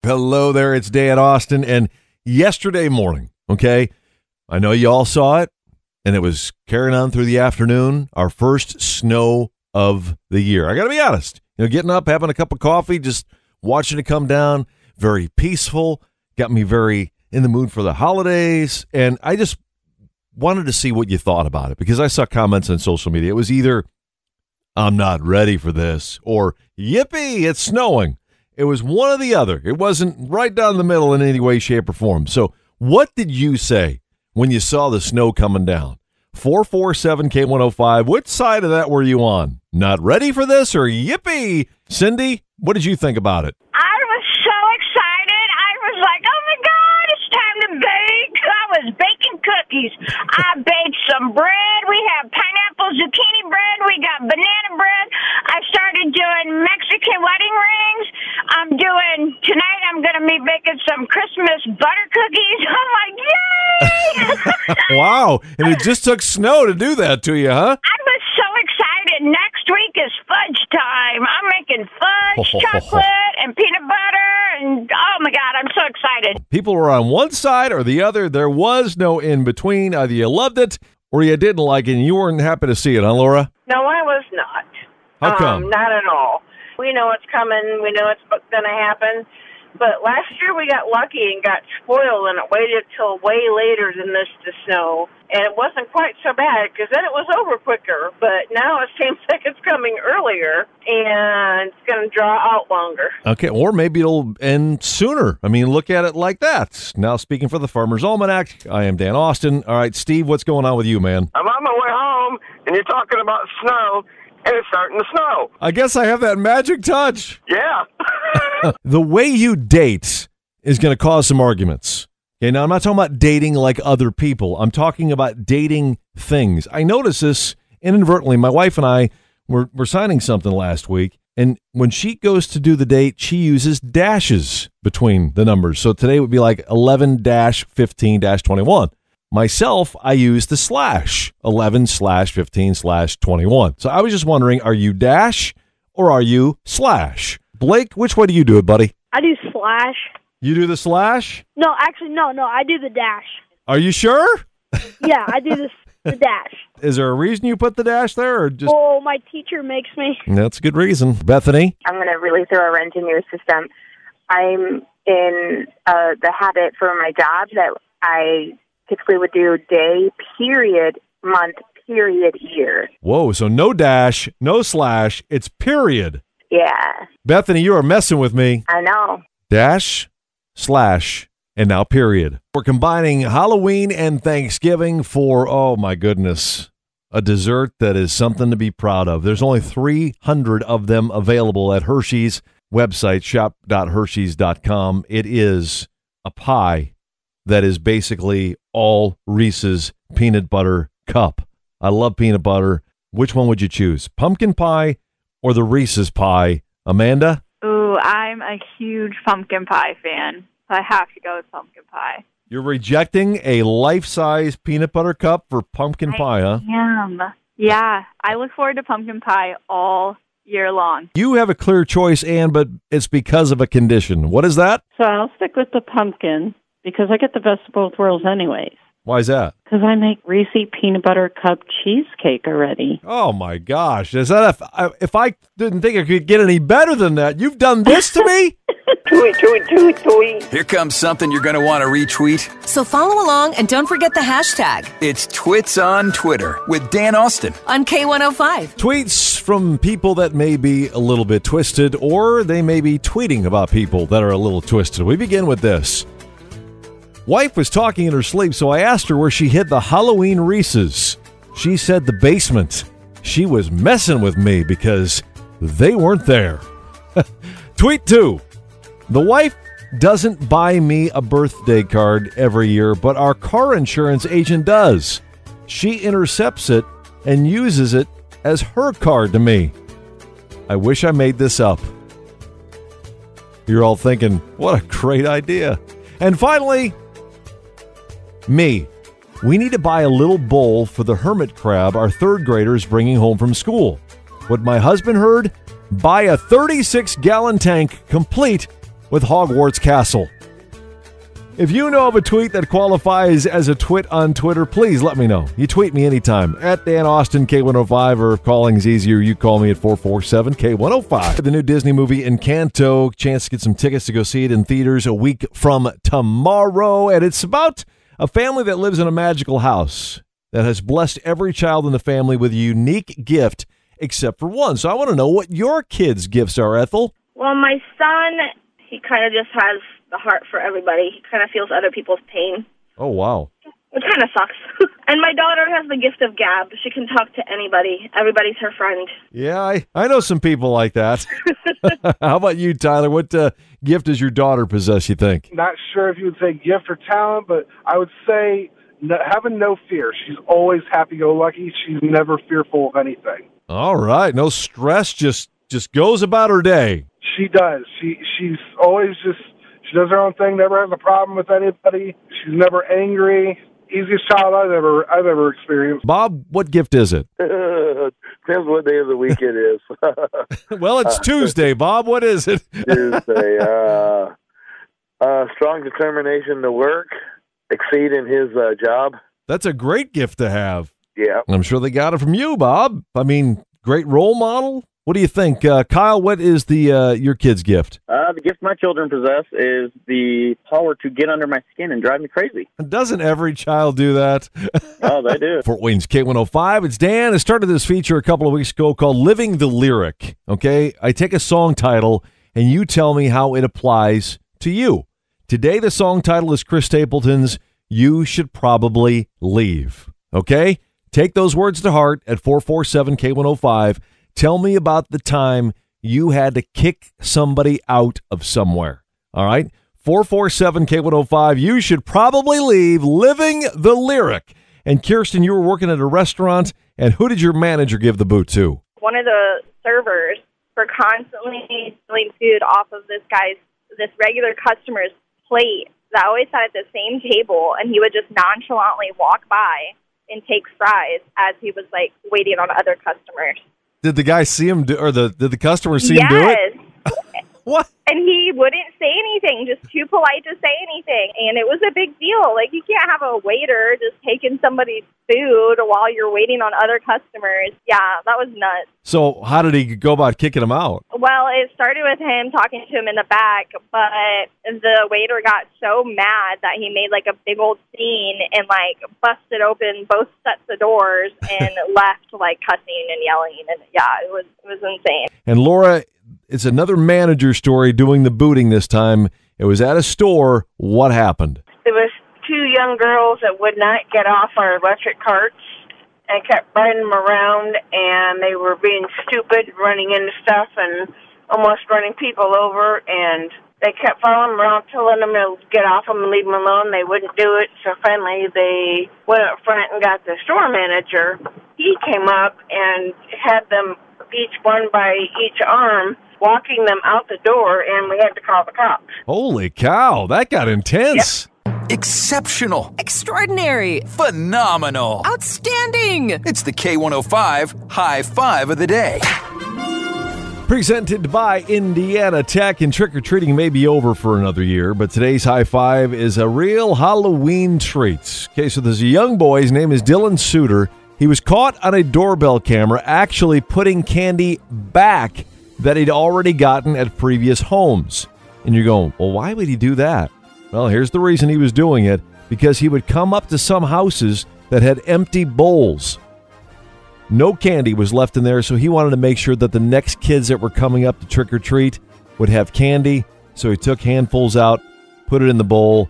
Hello there, it's Dan Austin, and yesterday morning, okay, I know you all saw it, and it was carrying on through the afternoon, our first snow of the year. I got to be honest, getting up, having a cup of coffee, just watching it come down, very peaceful, got me very in the mood for the holidays, and I just wanted to see what you thought about it, because I saw comments on social media. It was either, I'm not ready for this, or yippee, it's snowing. It was one or the other. It wasn't right down the middle in any way, shape, or form. So what did you say when you saw the snow coming down? 447K105, which side of that were you on? Not ready for this or yippee? Cindy, what did you think about it? I was so excited. I was like, oh my God, it's time to bake. I was baking cookies. I baked some bread. We have pineapple zucchini bread. We got banana bread. I started doing Mexican wedding rings. Tonight I'm going to be baking some Christmas butter cookies. I'm like, yay! Wow. And it just took snow to do that to you, huh? I was so excited. Next week is fudge time. I'm making fudge, chocolate, and peanut butter. And oh my God, I'm so excited. People were on one side or the other. There was no in between. Either you loved it or you didn't like it, and you weren't happy to see it, huh, Laura? No, I was not. How come? Not at all. We know it's coming. We know it's going to happen. But last year we got lucky and got spoiled, and it waited till way later than this to snow. And it wasn't quite so bad because then it was over quicker. But now it seems like it's coming earlier, and it's going to draw out longer. Okay, or maybe it'll end sooner. I mean, look at it like that. Now, speaking for the Farmer's Almanac, I am Dan Austin. All right, Steve, what's going on with you, man? I'm on my way home, and you're talking about snow, and it's starting to snow. I guess I have that magic touch. Yeah. The way you date is going to cause some arguments. Okay, now I'm not talking about dating like other people. I'm talking about dating things. I noticed this inadvertently. My wife and I were signing something last week, and when she goes to do the date, she uses dashes between the numbers. So today would be like 11-15-21. Myself, I use the slash, 11/15/21. So I was just wondering, are you dash or are you slash? Blake, which way do you do it, buddy? I do slash. You do the slash? No, actually, no, I do the dash. Are you sure? Yeah, I do the dash. Is there a reason you put the dash there, or just? Oh, my teacher makes me. That's a good reason. Bethany? I'm going to really throw a wrench in your system. I'm in the habit for my job that I typically would do day, period, month, period, year. Whoa, so no dash, no slash, it's period. Yeah. Bethany, you are messing with me. I know. Dash, slash, and now period. We're combining Halloween and Thanksgiving for, oh my goodness, a dessert that is something to be proud of. There's only 300 of them available at Hershey's website, shop.hersheys.com. It is a pie that is basically all Reese's peanut butter cup. I love peanut butter. Which one would you choose? Pumpkin pie or the Reese's pie? Amanda? Ooh, I'm a huge pumpkin pie fan. So I have to go with pumpkin pie. You're rejecting a life-size peanut butter cup for pumpkin pie, huh? Yeah, I look forward to pumpkin pie all year long. You have a clear choice, Ann, but it's because of a condition. What is that? So I'll stick with the pumpkin because I get the best of both worlds anyways. Why is that? Because I make Reese peanut butter cup cheesecake already. Oh, my gosh. Is that if I didn't think I could get any better than that, you've done this to me? Tweet. Here comes something you're going to want to retweet. So follow along and don't forget the hashtag. It's Twits on Twitter with Dan Austin on K105. Tweets from people that may be a little bit twisted, or they may be tweeting about people that are a little twisted. We begin with this. Wife was talking in her sleep, so I asked her where she hid the Halloween Reese's. She said the basement. She was messing with me because they weren't there. Tweet 2. The wife doesn't buy me a birthday card every year, but our car insurance agent does. She intercepts it and uses it as her card to me. I wish I made this up. You're all thinking, what a great idea. And finally, me. We need to buy a little bowl for the hermit crab our third grader is bringing home from school. What my husband heard? Buy a 36-gallon tank complete with Hogwarts Castle. If you know of a tweet that qualifies as a twit on Twitter, please let me know. You tweet me anytime at Dan Austin K105, or if calling's easier, you call me at 447-K105. The new Disney movie Encanto, chance to get some tickets to go see it in theaters a week from tomorrow. And it's about a family that lives in a magical house that has blessed every child in the family with a unique gift except for one. So I want to know what your kids' gifts are, Ethel. Well, my son, he kind of just has the heart for everybody. He kind of feels other people's pain. Oh, wow. Which kind of sucks. And my daughter has the gift of gab. She can talk to anybody. Everybody's her friend. Yeah, I know some people like that. How about you, Tyler? What gift does your daughter possess, you think? Not sure if you would say gift or talent, but I would say having no fear. She's always happy-go-lucky. She's never fearful of anything. All right. No stress, just goes about her day. She does. She's always just... She does her own thing, never has a problem with anybody. She's never angry. Easiest child I've ever experienced. Bob, what gift is it? Depends what day of the week it is. Well, it's Tuesday, Bob. What is it? Tuesday. Strong determination to work, exceed in his job. That's a great gift to have. Yeah. I'm sure they got it from you, Bob. I mean, great role model. What do you think? Kyle, what is your kid's gift? The gift my children possess is the power to get under my skin and drive me crazy. Doesn't every child do that? Oh, they do. Fort Wayne's K105, it's Dan. I started this feature a couple of weeks ago called Living the Lyric. Okay? I take a song title, and you tell me how it applies to you. Today, the song title is Chris Stapleton's You Should Probably Leave. Okay? Take those words to heart at 447-K105. Tell me about the time you had to kick somebody out of somewhere. All right? 447-K105. You should probably leave. Living the Lyric. And Kirsten, you were working at a restaurant, and who did your manager give the boot to? One of the servers for constantly stealing food off of this regular customer's plate that always sat at the same table, and he would just nonchalantly walk by and take fries as he was waiting on other customers. Did the guy see him or did the customer see him do it? What? And he wouldn't say anything, just too polite to say anything. And it was a big deal. You can't have a waiter just taking somebody's food while you're waiting on other customers. Yeah, that was nuts. So how did he go about kicking him out? Well, it started with him talking to him in the back, but the waiter got so mad that he made a big old scene and busted open both sets of doors and left cussing and yelling. And yeah, it was insane. And Laura, it's another manager story doing the booting this time. It was at a store. What happened? There was two young girls that would not get off our electric carts and kept riding them around, and they were being stupid, running into stuff and almost running people over, and they kept following them around, telling them to get off them and leave them alone. They wouldn't do it, so finally they went up front and got the store manager. He came up and had them each one by each arm, walking them out the door, and we had to call the cops. Holy cow, that got intense. Yep. Exceptional. Extraordinary. Phenomenal. Outstanding. It's the K105 High Five of the Day. Presented by Indiana Tech, and trick-or-treating may be over for another year, but today's High Five is a real Halloween treat. Okay, so there's a young boy. His name is Dylan Suter. He was caught on a doorbell camera actually putting candy back that he'd already gotten at previous homes. And you're going, well, why would he do that? Well, here's the reason he was doing it. Because he would come up to some houses that had empty bowls. No candy was left in there, so he wanted to make sure that the next kids that were coming up to trick-or-treat would have candy. So he took handfuls out, put it in the bowl,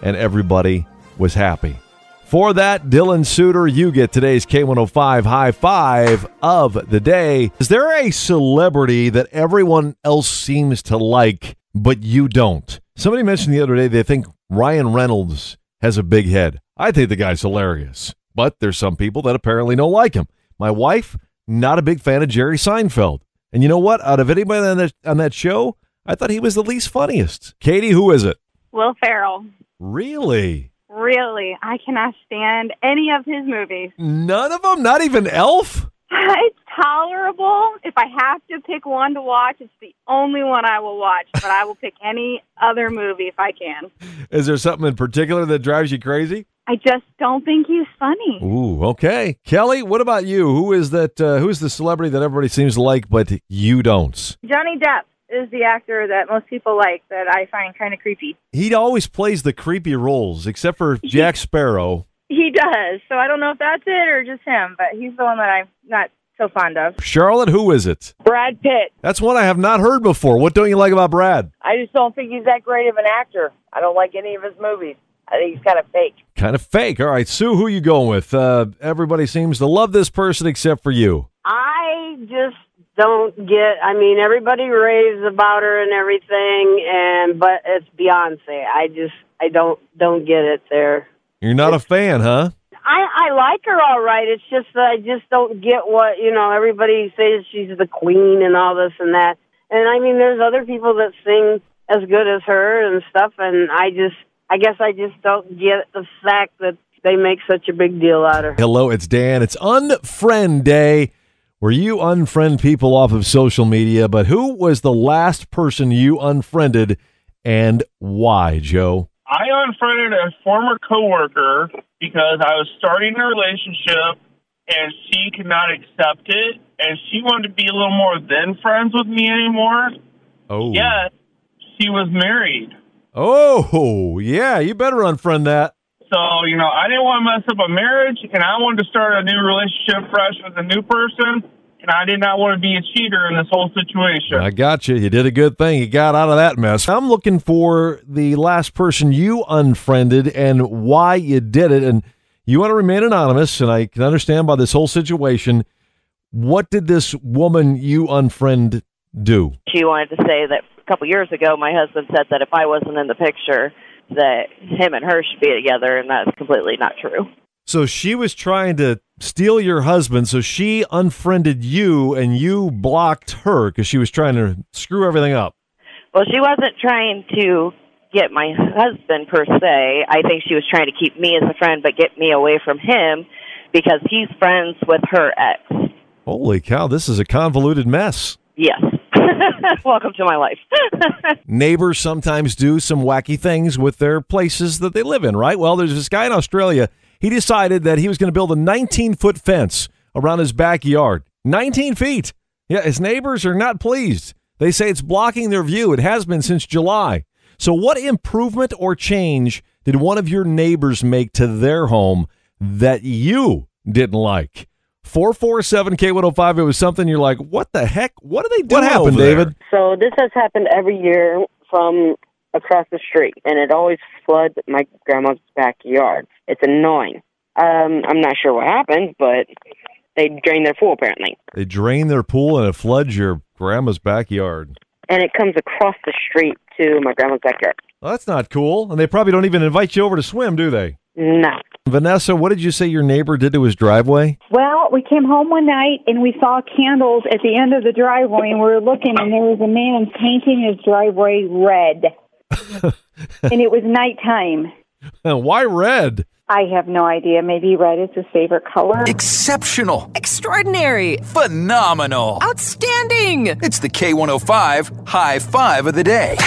and everybody was happy. For that, Dylan Suter, you get today's K105 High Five of the Day. Is there a celebrity that everyone else seems to like, but you don't? Somebody mentioned the other day they think Ryan Reynolds has a big head. I think the guy's hilarious, but there's some people that apparently don't like him. My wife, not a big fan of Jerry Seinfeld. And you know what? Out of anybody on that show, I thought he was the least funniest. Katie, who is it? Will Ferrell. Really? Really, I cannot stand any of his movies. None of them? Not even Elf? It's tolerable. If I have to pick one to watch, it's the only one I will watch, but I will pick any other movie if I can. Is there something in particular that drives you crazy? I just don't think he's funny. Ooh, okay. Kelly, what about you? Who is that? Who's the celebrity that everybody seems to like, but you don't? Johnny Depp is the actor that most people like that I find kind of creepy. He always plays the creepy roles, except for Jack Sparrow. He does. So I don't know if that's it or just him, but he's the one that I'm not so fond of. Charlotte, who is it? Brad Pitt. That's one I have not heard before. What don't you like about Brad? I just don't think he's that great of an actor. I don't like any of his movies. I think he's kind of fake. Kind of fake. All right, Sue, who you going with? Everybody seems to love this person except for you. I just don't get, I mean, everybody raves about her and everything, but it's Beyonce. I don't get it there. You're not a fan, huh? I like her all right. It's just that I just don't get what, everybody says she's the queen and all this and that. And I mean, there's other people that sing as good as her and stuff, and I guess I just don't get the fact that they make such a big deal out of her. Hello, it's Dan. It's Unfriend Day, where you unfriend people off of social media, but who was the last person you unfriended and why, Joe? I unfriended a former coworker because I was starting a relationship and she could not accept it, and she wanted to be a little more than friends with me anymore. Oh. Yes, she was married. Oh, yeah, you better unfriend that. So, I didn't want to mess up a marriage, and I wanted to start a new relationship fresh with a new person, and I did not want to be a cheater in this whole situation. I got you. You did a good thing. You got out of that mess. I'm looking for the last person you unfriended and why you did it, and you want to remain anonymous, and I can understand by this whole situation. What did this woman you unfriend do? She wanted to say that a couple years ago, my husband said that if I wasn't in the picture, that him and her should be together, and that's completely not true. So she was trying to steal your husband, so she unfriended you, and you blocked her because she was trying to screw everything up. Well, she wasn't trying to get my husband, per se. I think she was trying to keep me as a friend, but get me away from him because he's friends with her ex. Holy cow, this is a convoluted mess. Yes. Welcome to my life. Neighbors sometimes do some wacky things with their places that they live in, right? Well, there's this guy in Australia. He decided that he was going to build a 19-foot fence around his backyard. 19 feet. Yeah, his neighbors are not pleased. They say it's blocking their view. It has been since July. So what improvement or change did one of your neighbors make to their home that you didn't like? 447K105, it was something you're like, what the heck? What are they doing? What happened, David? So this has happened every year from across the street, and it always floods my grandma's backyard. It's annoying. I'm not sure what happened, but they drain their pool, apparently. They drain their pool, and it floods your grandma's backyard. And it comes across the street to my grandma's backyard. Well, that's not cool. And they probably don't even invite you over to swim, do they? No. Vanessa, what did you say your neighbor did to his driveway? Well, we came home one night and we saw candles at the end of the driveway, and we were looking, and there was a man painting his driveway red. And it was nighttime. Why red? I have no idea. Maybe red is his favorite color. Exceptional. Extraordinary. Phenomenal. Outstanding. It's the K105 High Five of the Day.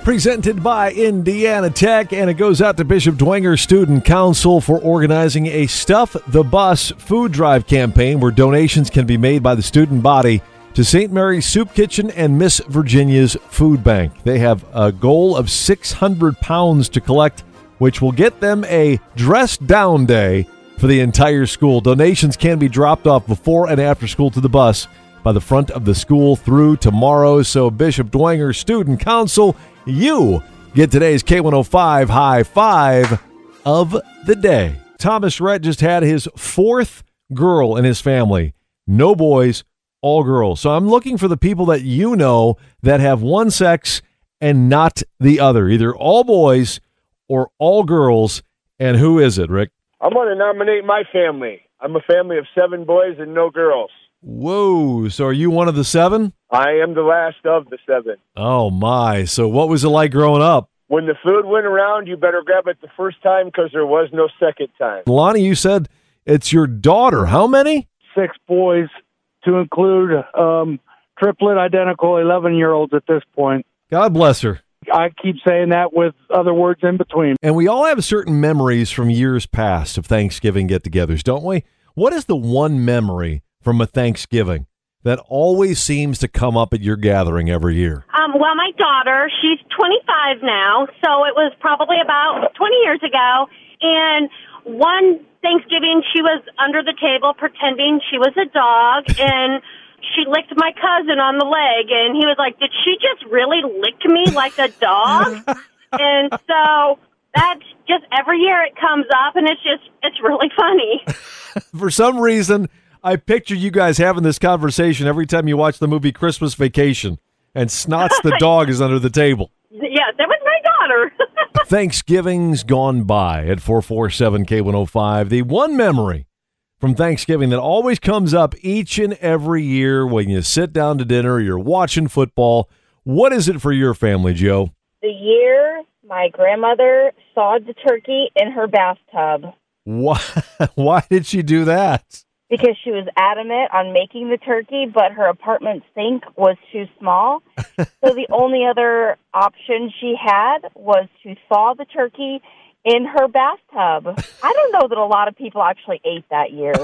Presented by Indiana Tech, and it goes out to Bishop Dwenger Student Council for organizing a Stuff the Bus food drive campaign where donations can be made by the student body to St. Mary's Soup Kitchen and Miss Virginia's Food Bank. They have a goal of 600 pounds to collect, which will get them a dress-down day for the entire school. Donations can be dropped off before and after school to the bus by the front of the school through tomorrow. So Bishop Dwenger Student Council, you get today's K105 High Five of the Day. Thomas Rhett just had his fourth girl in his family. No boys, all girls. So I'm looking for the people that you know that have one sex and not the other, either all boys or all girls. And who is it, Rick? I'm going to nominate my family. I'm a family of 7 boys and no girls. Whoa, so are you one of the 7? I am the last of the 7. Oh, my. So what was it like growing up? When the food went around, you better grab it the first time because there was no second time. Lonnie, you said it's your daughter. How many? 6 boys to include triplet identical 11-year-olds at this point. God bless her. I keep saying that with other words in between. And we all have certain memories from years past of Thanksgiving get-togethers, don't we? What is the one memory from a Thanksgiving that always seems to come up at your gathering every year? Well, my daughter, she's 25 now, so it was probably about 20 years ago. And one Thanksgiving, she was under the table pretending she was a dog, and she licked my cousin on the leg, and he was like, did she just really lick me like a dog? And so that's just every year it comes up, and it's really funny. For some reason, I picture you guys having this conversation every time you watch the movie Christmas Vacation, and Snots the dog is under the table. Yeah, that was my daughter. Thanksgiving's gone by at 447K105. The one memory from Thanksgiving that always comes up each and every year when you sit down to dinner, you're watching football. What is it for your family, Joe? The year my grandmother sawed the turkey in her bathtub. Why did she do that? Because she was adamant on making the turkey, but her apartment sink was too small. So the only other option she had was to thaw the turkey in her bathtub. I don't know that a lot of people actually ate that year.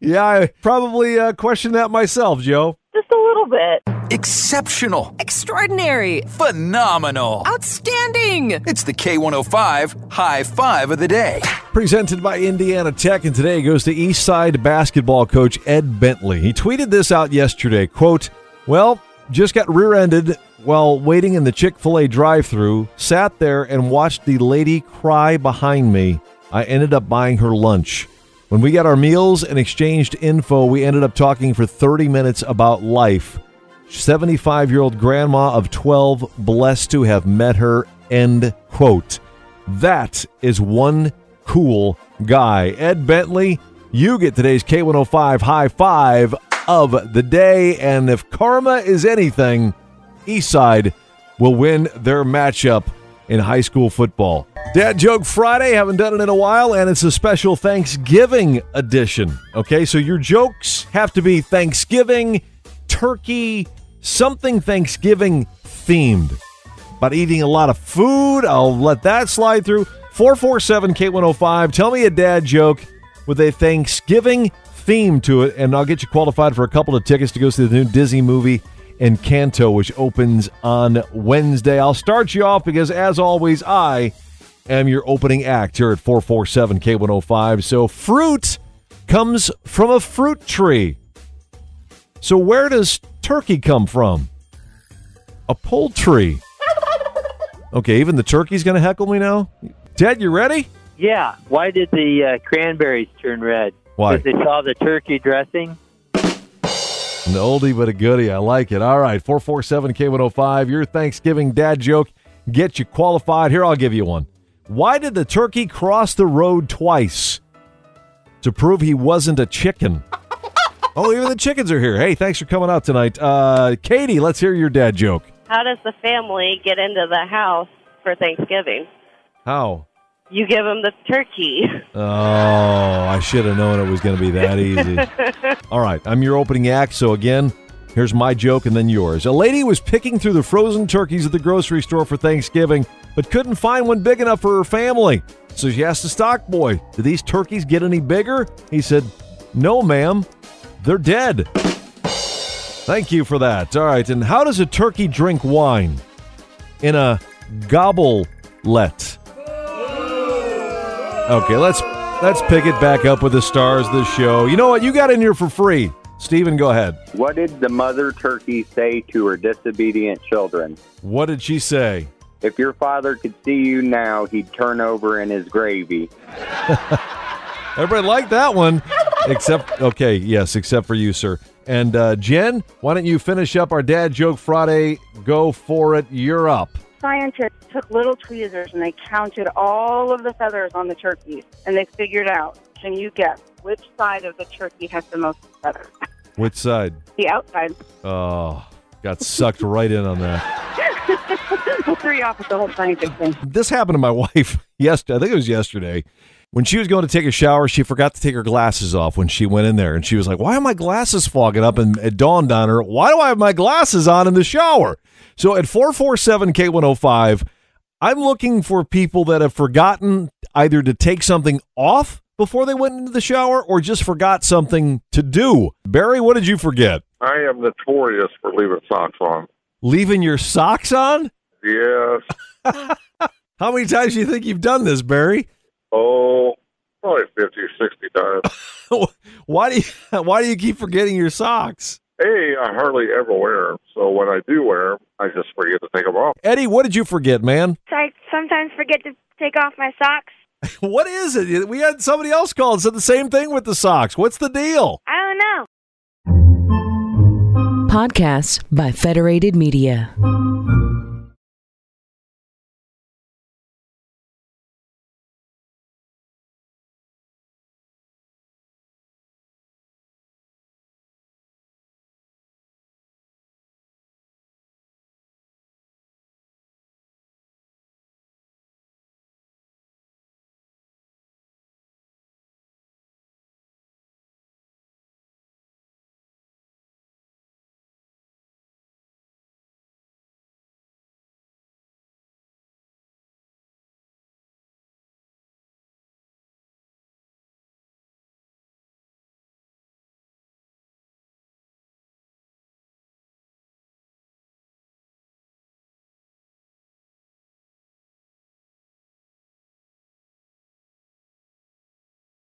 Yeah, I probably questioned that myself, Joe. Just a little bit. Exceptional. Extraordinary. Phenomenal. Outstanding. It's the K105 High Five of the Day. Presented by Indiana Tech, and today goes to Eastside basketball coach Ed Bentley. He tweeted this out yesterday, quote, well, just got rear-ended while waiting in the Chick-fil-A drive-thru, sat there and watched the lady cry behind me. I ended up buying her lunch. When we got our meals and exchanged info, we ended up talking for 30 minutes about life. 75-year-old grandma of 12, blessed to have met her, end quote. That is one cool guy. Ed Bentley, you get today's K105 High Five of the day, and if karma is anything, Eastside will win their matchup in high school football. Dad Joke Friday, haven't done it in a while, and it's a special Thanksgiving edition. Okay, so your jokes have to be Thanksgiving, turkey, something Thanksgiving themed. About eating a lot of food, I'll let that slide through. 447K105, tell me a dad joke with a Thanksgiving theme to it, and I'll get you qualified for a couple of tickets to go see the new Disney movie Encanto, which opens on Wednesday. I'll start you off because, as always, I am your opening act here at 447K105. So fruit comes from a fruit tree. So where does turkey come from? A poultry. Okay, even the turkey's going to heckle me now? Ted, you ready? Yeah. Why did the cranberries turn red? Why? Because they saw the turkey dressing. An oldie but a goodie. I like it. All right, 447K105. Your Thanksgiving dad joke. Get you qualified. Here, I'll give you one. Why did the turkey cross the road twice? To prove he wasn't a chicken. Oh, even the chickens are here. Hey, thanks for coming out tonight. Katie, let's hear your dad joke. How does the family get into the house for Thanksgiving? How? You give them the turkey. Oh, I should have known it was going to be that easy. All right, I'm your opening act, so again, here's my joke and then yours. A lady was picking through the frozen turkeys at the grocery store for Thanksgiving, but couldn't find one big enough for her family. So she asked the stock boy, "Do these turkeys get any bigger?" He said, "No, ma'am. They're dead." Thank you for that. All right, and how does a turkey drink wine? In a gobble-let. Okay, let's pick it back up with the stars of this show. You know what? You got in here for free. Steven, go ahead. What did the mother turkey say to her disobedient children? What did she say? If your father could see you now, he'd turn over in his gravy. Everybody liked that one. Except for you, sir. And Jen, why don't you finish up our Dad Joke Friday? Go for it. You're up. Scientists took little tweezers and they counted all of the feathers on the turkeys, and they figured out, can you guess, which side of the turkey has the most feathers? Which side? The outside. Oh, got sucked right in on that. We'll throw you off with the whole scientific thing. This happened to my wife yesterday. I think it was yesterday. When she was going to take a shower, she forgot to take her glasses off when she went in there. And she was like, why are my glasses fogging up? And it dawned on her, why do I have my glasses on in the shower? So at 447K105, I'm looking for people that have forgotten either to take something off before they went into the shower or just forgot something to do. Barry, what did you forget? I am notorious for leaving socks on. Leaving your socks on? Yes. How many times do you think you've done this, Barry? Oh, probably 50 or 60 times. Why do you keep forgetting your socks? Hey, I hardly ever wear them, so when I do wear them, I just forget to take them off. Eddie, what did you forget, man? So I sometimes forget to take off my socks. What is it? We had somebody else call and said the same thing with the socks. What's the deal? I don't know. Podcasts by Federated Media.